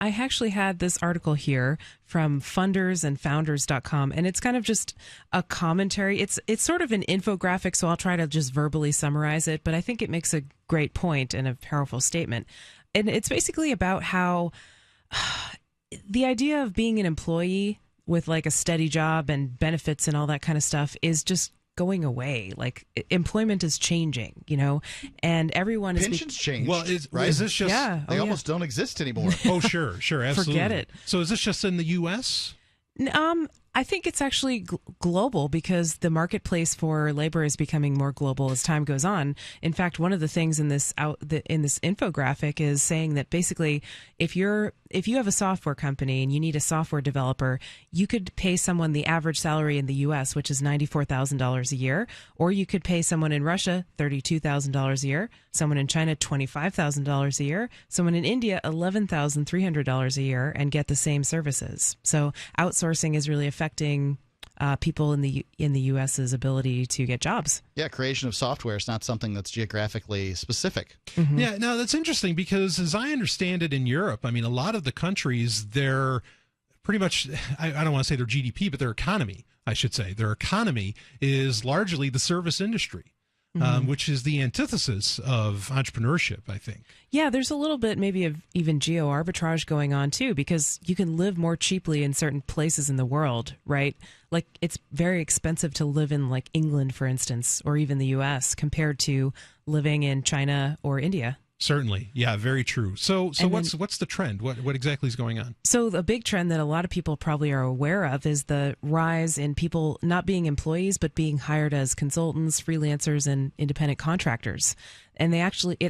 I actually had this article here from fundersandfounders.com, and it's kind of just a commentary. It's sort of an infographic, so I'll try to just verbally summarize it, but I think it makes a great point and a powerful statement. And it's basically about how the idea of being an employee with like a steady job and benefits and all that kind of stuff is just going away. Like employment is changing, and everyone is pensions change. Well, is this just they almost don't exist anymore? Oh, sure, absolutely. Forget it. So is this just in the U.S.? I think it's actually global because the marketplace for labor is becoming more global as time goes on. In fact, one of the things in this infographic is saying that basically, if you have a software company and you need a software developer, you could pay someone the average salary in the U.S., which is $94,000 a year, or you could pay someone in Russia $32,000 a year, someone in China $25,000 a year, someone in India $11,300 a year, and get the same services. So outsourcing is really affecting people in the U.S.'s ability to get jobs. Yeah, creation of software is not something that's geographically specific. Mm-hmm. Yeah, no, that's interesting because as I understand it in Europe, I mean, a lot of the countries, they're pretty much, I don't want to say their GDP, but their economy, I should say. Their economy is largely the service industry. Which is the antithesis of entrepreneurship, I think. Yeah, there's a little bit maybe of even geo arbitrage going on too, because you can live more cheaply in certain places in the world, right? Like it's very expensive to live in like England, for instance, or even the US compared to living in China or India. Certainly. Yeah, very true. So what's the trend? What exactly is going on? So the big trend that a lot of people probably are aware of is the rise in people not being employees, but being hired as consultants, freelancers, and independent contractors. And it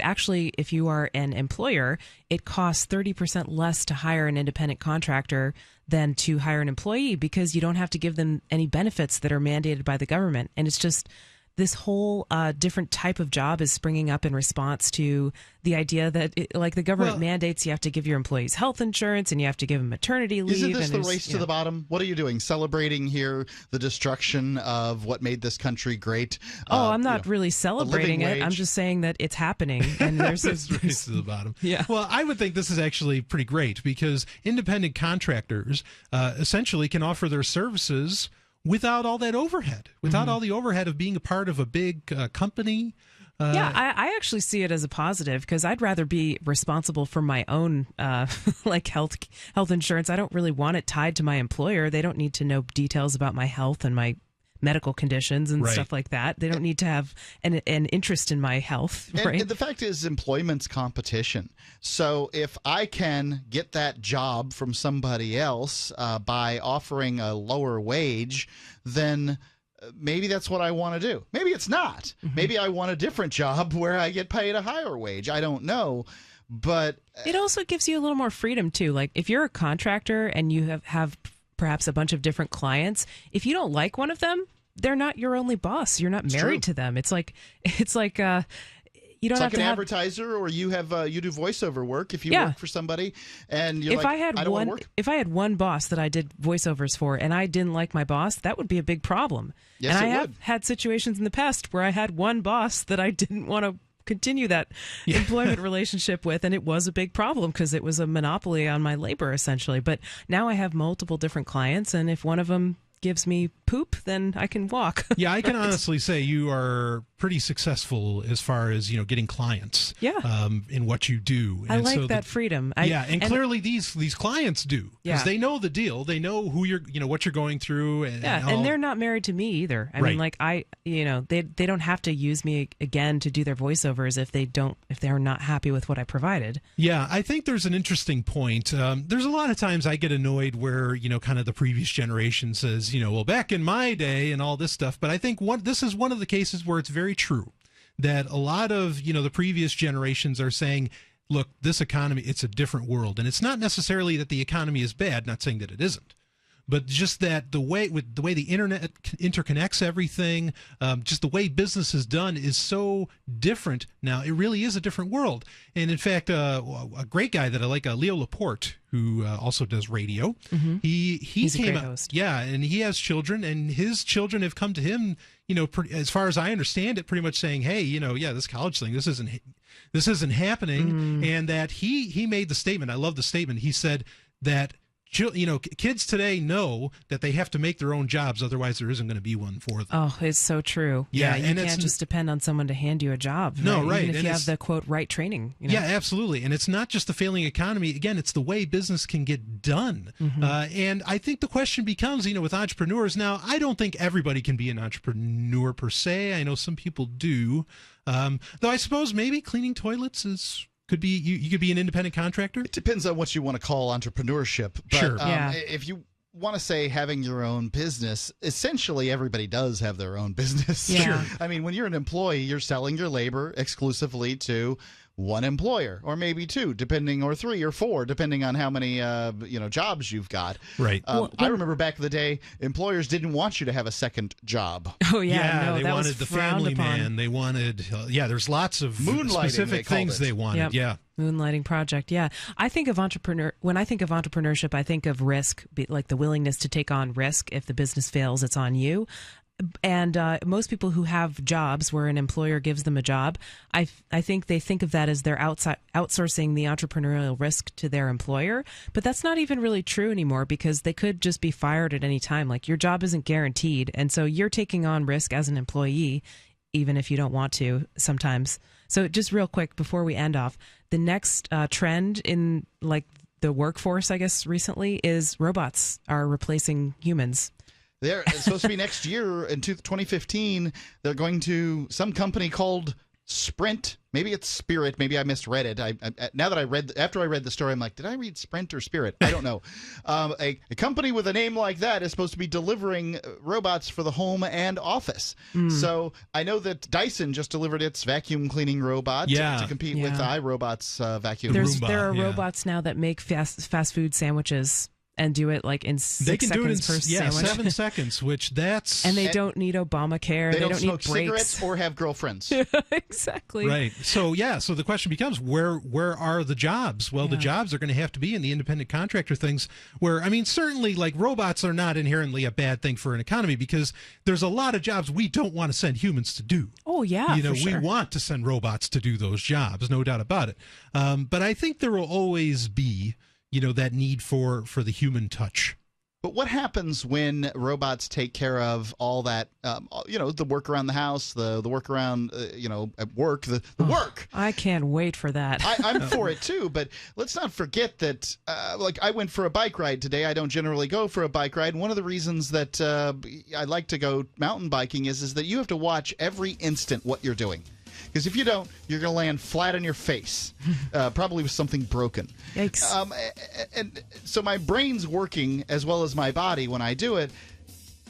actually, if you are an employer, it costs 30% less to hire an independent contractor than to hire an employee because you don't have to give them any benefits that are mandated by the government. And it's just this whole different type of job is springing up in response to the idea that the government mandates you have to give your employees health insurance and you have to give them maternity leave. Isn't this the race to the bottom? What are you doing? Celebrating here the destruction of what made this country great? I'm not really celebrating it. I'm just saying that it's happening. And there's this race to the bottom. Yeah. Well, I would think this is actually pretty great because independent contractors essentially can offer their services without all that overhead, without all the overhead of being a part of a big company. I actually see it as a positive because I'd rather be responsible for my own health insurance. I don't really want it tied to my employer. They don't need to know details about my health and my medical conditions and stuff like that. They don't need to have an interest in my health, right? And the fact is employment's competition. So if I can get that job from somebody else by offering a lower wage, then maybe that's what I want to do. Maybe it's not. Maybe I want a different job where I get paid a higher wage. I don't know. But it also gives you a little more freedom too. Like if you're a contractor and you have perhaps a bunch of different clients, if you don't like one of them, they're not your only boss. You're not married to them. It's like you don't it's have like to an have advertiser, or you do voiceover work if you work for somebody, and you're I don't want to work. If I had one boss that I did voiceovers for, and I didn't like my boss, that would be a big problem. Yes, and it I would. have had situations in the past where I had one boss that I didn't want to continue that employment relationship with, and it was a big problem because it was a monopoly on my labor essentially. But now I have multiple different clients, and if one of them gives me poop, then I can walk. Yeah, I can honestly say you are pretty successful as far as getting clients. In what you do. I like that freedom. And clearly these clients do because they know the deal. They know who you're, what you're going through, and they're not married to me either. I mean, they don't have to use me again to do their voiceovers if they're not happy with what I provided. Yeah, I think there's an interesting point. There's a lot of times I get annoyed where kind of the previous generation says, well, back in my day and all this stuff. But I think this is one of the cases where it's very true that a lot of, the previous generations are saying, look, this economy, it's a different world. And it's not necessarily that the economy is bad, not saying that it isn't. But just that the way the internet interconnects everything, just the way business is done is so different now. It really is a different world. And in fact, a great guy that I like, Leo Laporte, who also does radio, he He's came a great out, host. and he has children, and his children have come to him, as far as I understand it, pretty much saying, hey, this college thing, this isn't happening. And that he made the statement. I love the statement. He said that kids today know that they have to make their own jobs, otherwise there isn't going to be one for them. Oh, it's so true. Yeah, you can't just depend on someone to hand you a job. No, right. Even if you have the, quote, right training. Yeah, absolutely. And it's not just the failing economy. Again, it's the way business can get done. And I think the question becomes, with entrepreneurs, now, I don't think everybody can be an entrepreneur per se. I know some people do. Though I suppose maybe cleaning toilets could be you could be an independent contractor. It depends on what you want to call entrepreneurship. But, sure. If you want to say having your own business, essentially everybody does have their own business. Yeah. Sure. I mean, when you're an employee, you're selling your labor exclusively to one employer, or maybe two, depending, or three or four, depending on how many jobs you've got. Right. I remember back in the day, employers didn't want you to have a second job. Oh yeah, they that wanted was the frowned family upon. man. They wanted there's lots of Moonlighting, specific things they wanted. Yep. Yeah. Moonlighting project. Yeah. When I think of entrepreneurship, I think of risk, like the willingness to take on risk. If the business fails, it's on you. And most people who have jobs where an employer gives them a job, I think they think of that as they're outsourcing the entrepreneurial risk to their employer. But that's not even really true anymore, because they could just be fired at any time. Like, your job isn't guaranteed. And so you're taking on risk as an employee, even if you don't want to sometimes. So just real quick before we end off, the next trend in the workforce, I guess, recently is robots are replacing humans. It's supposed to be next year in 2015. They're going to some company called Sprint. Maybe it's Spirit. Maybe I misread it. After I read the story, I'm like, did I read Sprint or Spirit? I don't know. A company with a name like that is supposed to be delivering robots for the home and office. So I know that Dyson just delivered its vacuum cleaning robot to compete with iRobot's vacuum. There are robots now that make fast food sandwiches and do it in 6 seconds per sandwich. 7 seconds, which that's... And they don't need Obamacare. They don't need smoke cigarettes or have girlfriends. Exactly. Right. So the question becomes, where are the jobs? Well, the jobs are going to have to be in the independent contractor things where, certainly robots are not inherently a bad thing for an economy, because there's a lot of jobs we don't want to send humans to do. Oh, yeah, for sure. We want to send robots to do those jobs, no doubt about it. But I think there will always be that need for the human touch. But what happens when robots take care of all that, the work around the house, the work around, at work, the work? I can't wait for that. I'm for it too, but let's not forget that, I went for a bike ride today. I don't generally go for a bike ride. One of the reasons that I like to go mountain biking is that you have to watch every instant what you're doing. Because if you don't, you're going to land flat on your face, probably with something broken. Yikes. And so my brain's working as well as my body when I do it.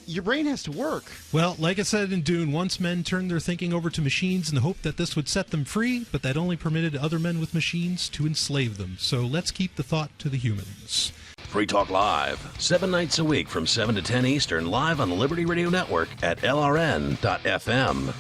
Your brain has to work. Well, like it said in Dune, once men turned their thinking over to machines in the hope that this would set them free, but that only permitted other men with machines to enslave them. So let's keep the thought to the humans. Free Talk Live, 7 nights a week from 7 to 10 Eastern, live on the Liberty Radio Network at LRN.FM.